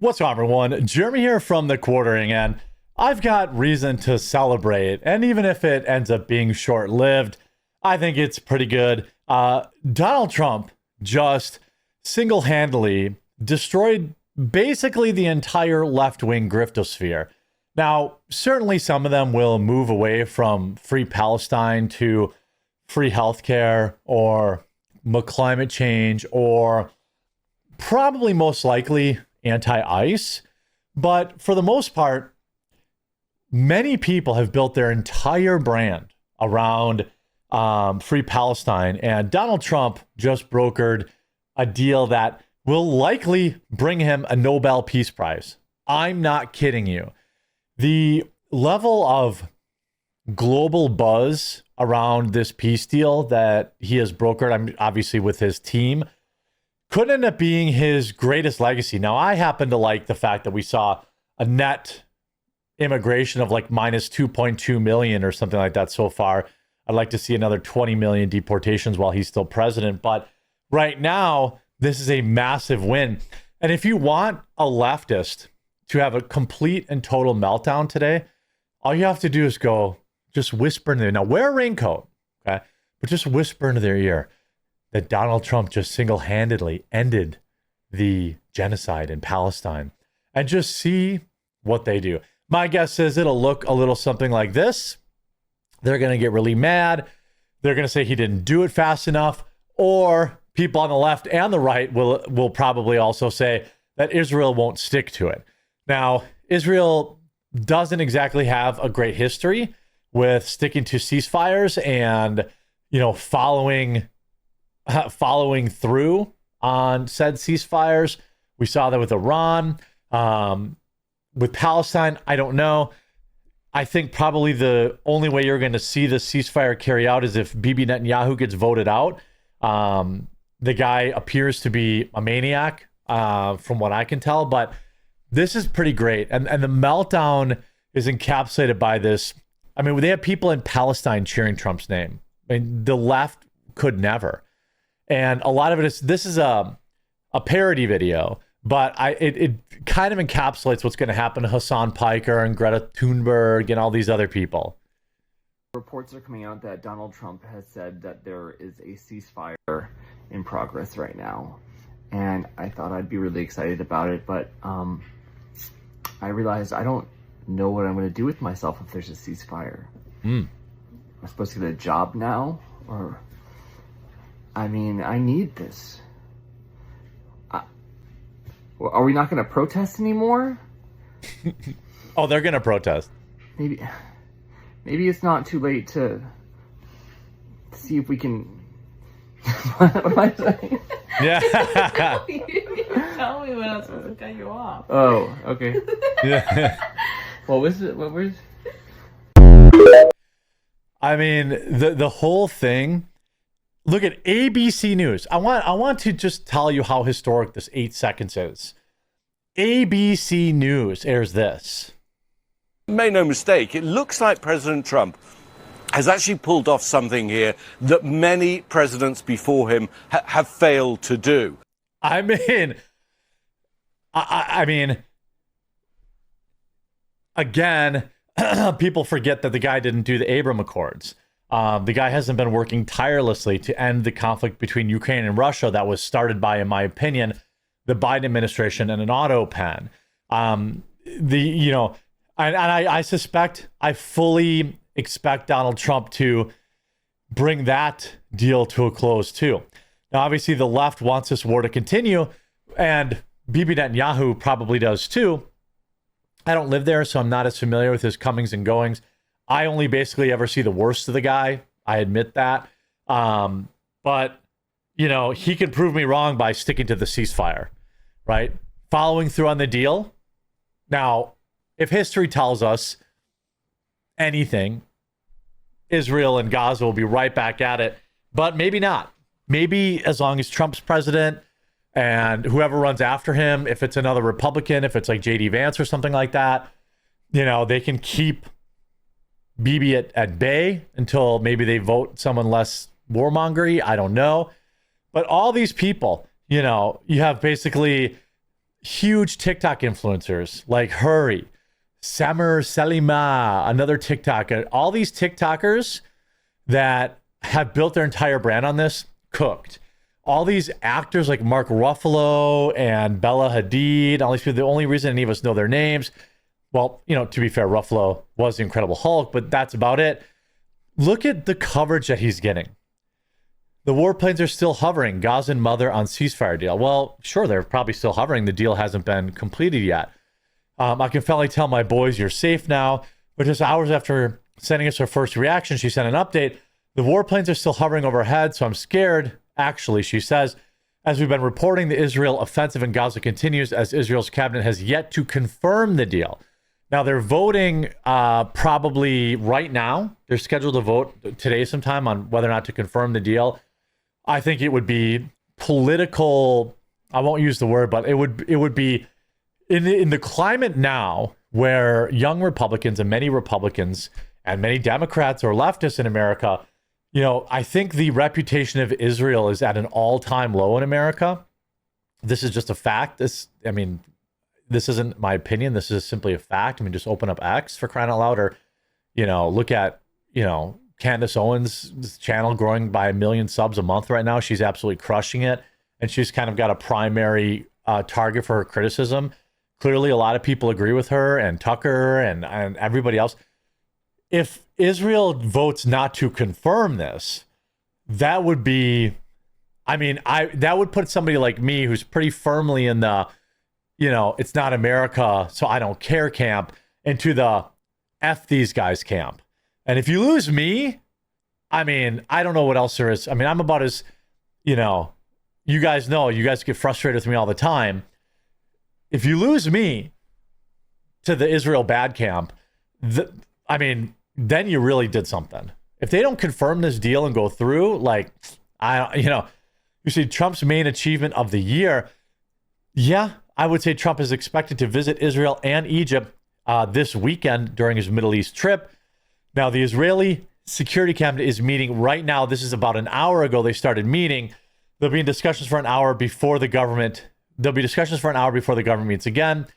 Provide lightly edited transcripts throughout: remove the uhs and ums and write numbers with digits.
What's up, everyone? Jeremy here from The Quartering, and I've got reason to celebrate. And even if it ends up being short-lived, I think it's pretty good. Donald Trump just single-handedly destroyed basically the entire left-wing griftosphere. Now, certainly some of them will move away from free Palestine to free healthcare or climate change or probably most likely anti-ICE. But for the most part, many people have built their entire brand around free Palestine. And Donald Trump just brokered a deal that will likely bring him a Nobel Peace Prize. I'm not kidding you. The level of global buzz around this peace deal that he has brokered, obviously with his team, could end up being his greatest legacy. Now, I happen to like the fact that we saw a net immigration of like minus 2.2 million or something like that so far. I'd like to see another 20 million deportations while he's still president. But right now, this is a massive win. And if you want a leftist to have a complete and total meltdown today, all you have to do is just whisper in their ear. Now, wear a raincoat, okay? But just whisper into their ear that Donald Trump just single-handedly ended the genocide in Palestine, and just see what they do. My guess is it'll look a little something like this. They're going to get really mad. They're going to say he didn't do it fast enough, or people on the left and the right will probably also say that Israel won't stick to it. Now, Israel doesn't exactly have a great history with sticking to ceasefires and, following through on said ceasefires. We saw that with Iran. With Palestine, I don't know. I think probably the only way you're going to see the ceasefire carry out is if Bibi Netanyahu gets voted out. The guy appears to be a maniac, from what I can tell, but this is pretty great. And the meltdown is encapsulated by this. I mean, they have people in Palestine cheering Trump's name. I mean, the left could never. And a lot of this is a parody video, but it kind of encapsulates what's going to happen to Hasan, Piker, and Greta Thunburg and all these other people. Reports are coming out that Donald Trump has said that there is a ceasefire in progress right now. And I thought I'd be really excited about it, but I realized I don't know what I'm going to do with myself if there's a ceasefire. Am I supposed to get a job now? Or, I mean, I need this. Are we not going to protest anymore? Oh, they're going to protest. Maybe it's not too late to see if we can. What am I saying? Yeah. You didn't tell me when I was supposed to cut you off. Oh, okay. Yeah. What was it? What was? I mean, the whole thing. Look at ABC News. I want to just tell you how historic this 8 seconds is. ABC News airs this. Make no mistake, it looks like President Trump has actually pulled off something here that many presidents before him have failed to do. I mean, again, people forget that the guy didn't do the Abraham Accords. The guy hasn't been working tirelessly to end the conflict between Ukraine and Russia that was started by, in my opinion, the Biden administration and an auto pen. I fully expect Donald Trump to bring that deal to a close too. Now, obviously, the left wants this war to continue, and Bibi Netanyahu probably does too. I don't live there, so I'm not as familiar with his comings and goings. I only basically ever see the worst of the guy. I admit that. But, he could prove me wrong by sticking to the ceasefire, right? Following through on the deal. Now, if history tells us anything, Israel and Gaza will be right back at it, but maybe not. Maybe as long as Trump's president and whoever runs after him, if it's another Republican, if it's like J.D. Vance or something like that, they can keep Bibi at bay until maybe they vote someone less warmongery. I don't know. But all these people, you have basically huge TikTok influencers like Hurry, Samer Salima, another TikToker, all these TikTokers that have built their entire brand on this, cooked. All these actors like Mark Ruffalo and Bella Hadid, all these people, the only reason any of us know their names, well, you know, to be fair, Ruffalo was the Incredible Hulk, but that's about it. Look at the coverage that he's getting. The warplanes are still hovering. Gaza and Mother on ceasefire deal. Well, sure, they're probably still hovering. The deal hasn't been completed yet. I can finally tell my boys you're safe now. But just hours after sending us her first reaction, she sent an update. The warplanes are still hovering overhead, so I'm scared. Actually, she says, as we've been reporting, the Israel offensive in Gaza continues as Israel's cabinet has yet to confirm the deal. Now, they're voting probably right now. They're scheduled to vote today sometime on whether or not to confirm the deal. I think it would be political. I won't use the word, but it would be in the climate now where young Republicans and many Republicans and many Democrats or leftists in America, you know, I think the reputation of Israel is at an all-time low in America. This is just a fact. This isn't my opinion. This is simply a fact. I mean, just open up X for crying out loud, or, you know, look at, you know, Candace Owens' channel growing by 1 million subs a month right now. She's absolutely crushing it. And she's kind of got a primary target for her criticism. Clearly, a lot of people agree with her and Tucker and everybody else. If Israel votes not to confirm this, that would be, that would put somebody like me who's pretty firmly in the, you know, it's not America, so I don't care camp, into the F these guys camp. And if you lose me, I don't know what else there is. I'm about as, you know, you guys get frustrated with me all the time. If you lose me to the Israel bad camp, then you really did something. If they don't confirm this deal and go through, you see Trump's main achievement of the year. Yeah, I would say Trump is expected to visit Israel and Egypt this weekend during his Middle East trip. Now, the Israeli Security Cabinet is meeting right now. This is about an hour ago they started meeting. There'll be discussions for an hour before the government. Meets again.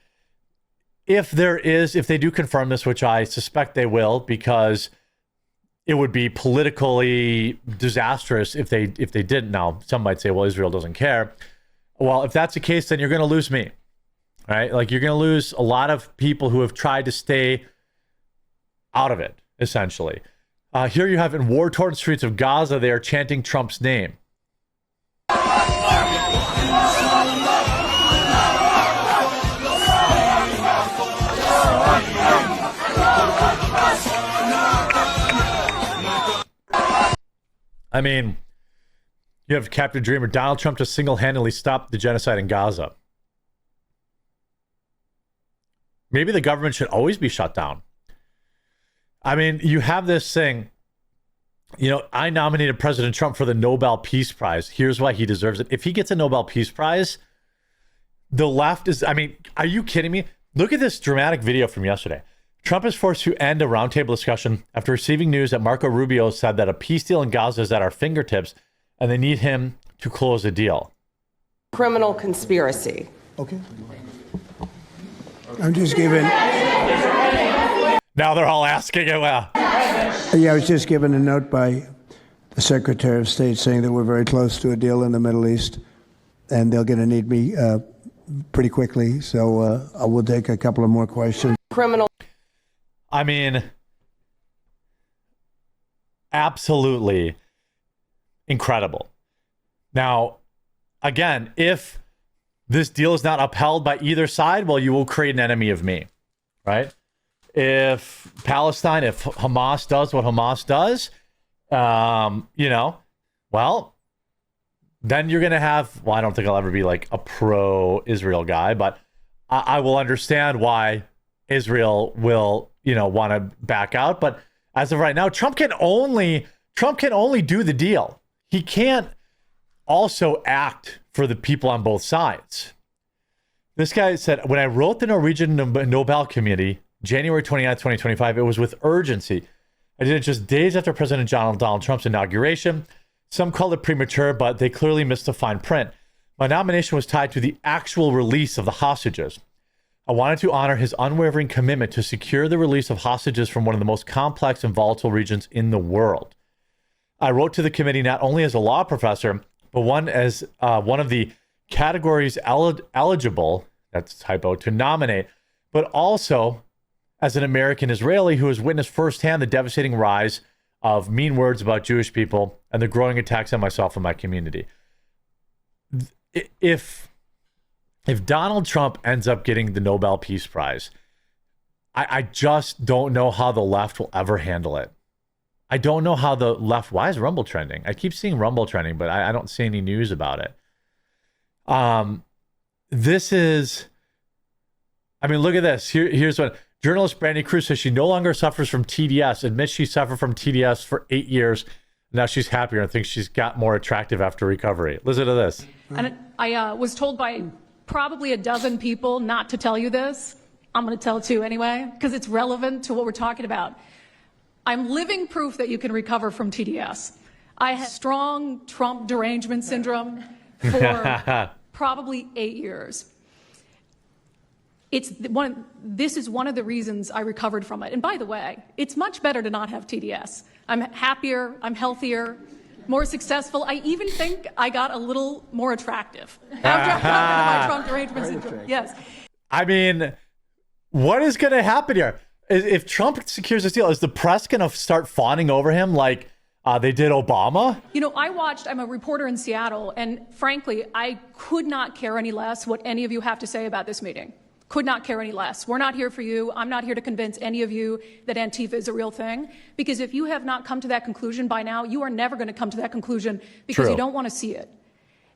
If they do confirm this, which I suspect they will, because it would be politically disastrous if they didn't. Now, some might say, well, Israel doesn't care. Well, if that's the case, then you're going to lose me, right? Like, you're going to lose a lot of people who have tried to stay out of it, essentially. Here you have in war-torn streets of Gaza, they are chanting Trump's name. You have Captain Dreamer, Donald Trump to single-handedly stop the genocide in Gaza. Maybe the government should always be shut down. You have this thing, you know, I nominated President Trump for the Nobel Peace Prize. Here's why he deserves it. If he gets a Nobel Peace Prize, the left is, are you kidding me? Look at this dramatic video from yesterday. Trump is forced to end a roundtable discussion after receiving news that Marco Rubio said that a peace deal in Gaza is at our fingertips and they need him to close the deal. Criminal conspiracy. Okay. I'm just giving. Now they're all asking it. Well, Yeah, I was just given a note by the Secretary of State saying that we're very close to a deal in the Middle East, and they're going to need me pretty quickly. So I will take a couple of more questions. Criminal. Absolutely incredible. Now, again, if this deal is not upheld by either side, well, you will create an enemy of me, right? If Hamas does what Hamas does, then you're going to have, well, I don't think I'll ever be like a pro-Israel guy, but I will understand why Israel will, want to back out. But as of right now, Trump can only do the deal. He can't also act for the people on both sides. This guy said, when I wrote the Norwegian Nobel Committee, January 29th, 2025, it was with urgency. I did it just days after President Donald Trump's inauguration. Some called it premature, but they clearly missed the fine print. My nomination was tied to the actual release of the hostages. I wanted to honor his unwavering commitment to secure the release of hostages from one of the most complex and volatile regions in the world. I wrote to the committee not only as a law professor, but one as one of the categories eligible, that's typo, to nominate, but also as an American Israeli who has witnessed firsthand the devastating rise of mean words about Jewish people and the growing attacks on myself and my community. If Donald Trump ends up getting the Nobel Peace Prize, I just don't know how the left will ever handle it. I don't know how the left... Why is Rumble trending? I keep seeing Rumble trending, but I don't see any news about it. This is... I mean, look at this. Here's what... Journalist Brandy Cruz says she no longer suffers from TDS, admits she suffered from TDS for 8 years. Now she's happier and thinks she's got more attractive after recovery. Listen to this. And I was told by probably a dozen people not to tell you this. I'm going to tell it to you anyway, because it's relevant to what we're talking about. I'm living proof that you can recover from TDS. I had strong Trump derangement syndrome for probably 8 years. This is one of the reasons I recovered from it. And by the way, it's much better to not have TDS. I'm happier, I'm healthier, more successful. I even think I got a little more attractive after I got rid of my Trump derangement syndrome. Yes. I mean, what is going to happen here? If Trump secures this deal, is the press going to start fawning over him like they did Obama? You know, I'm a reporter in Seattle, and frankly, I could not care any less what any of you have to say about this meeting. Could not care any less. We're not here for you. I'm not here to convince any of you that Antifa is a real thing. Because if you have not come to that conclusion by now, you are never going to come to that conclusion because you don't want to see it.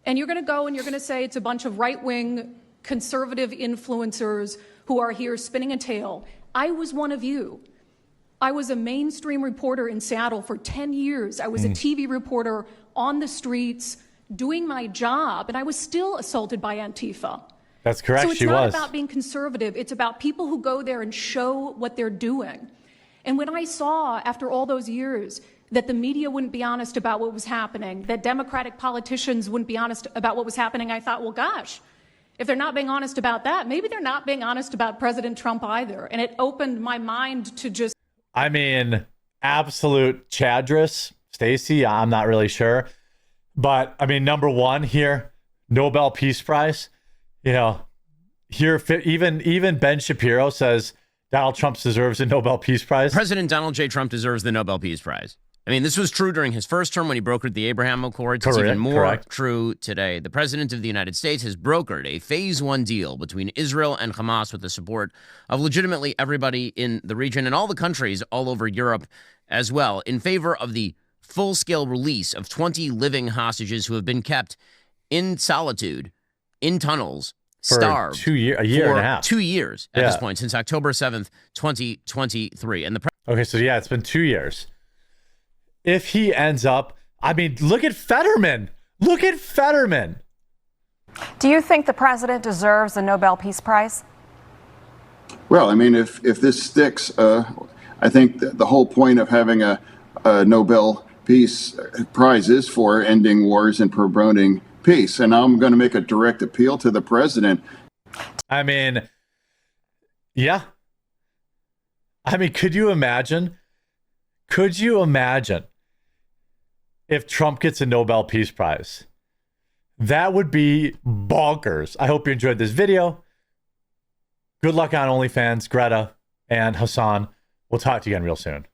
And you're going to go and you're going to say it's a bunch of right-wing conservative influencers who are here spinning a tale. I was one of you. I was a mainstream reporter in Seattle for 10 years. I was a TV reporter on the streets doing my job, and I was still assaulted by Antifa. That's correct. So it's not about being conservative. It's about people who go there and show what they're doing. And when I saw, after all those years, that the media wouldn't be honest about what was happening, that Democratic politicians wouldn't be honest about what was happening, I thought, well, gosh, if they're not being honest about that, maybe they're not being honest about President Trump either. And it opened my mind to just... I mean, absolute Chadris, Stacey, I'm not really sure. But, I mean, number one here, Nobel Peace Prize. You know, here even Ben Shapiro says Donald Trump deserves a Nobel Peace Prize. President Donald J. Trump deserves the Nobel Peace Prize. I mean, this was true during his first term when he brokered the Abraham Accords. It's even more true today. The President of the United States has brokered a Phase 1 deal between Israel and Hamas with the support of legitimately everybody in the region and all the countries all over Europe as well, in favor of the full-scale release of 20 living hostages who have been kept in solitude, in tunnels, starved for a year and a half. 2 years at this point, since October 7th, 2023. And okay, so yeah, it's been 2 years. If he ends up, I mean, look at Fetterman. Look at Fetterman. Do you think the president deserves a Nobel Peace Prize? Well, I mean, if this sticks, I think the whole point of having a Nobel Peace Prize is for ending wars and promoting peace. And I'm going to make a direct appeal to the president. I mean, yeah. I mean, could you imagine? Could you imagine if Trump gets a Nobel Peace Prize? That would be bonkers. I hope you enjoyed this video. Good luck on OnlyFans, Greta and Hasan. We'll talk to you again real soon.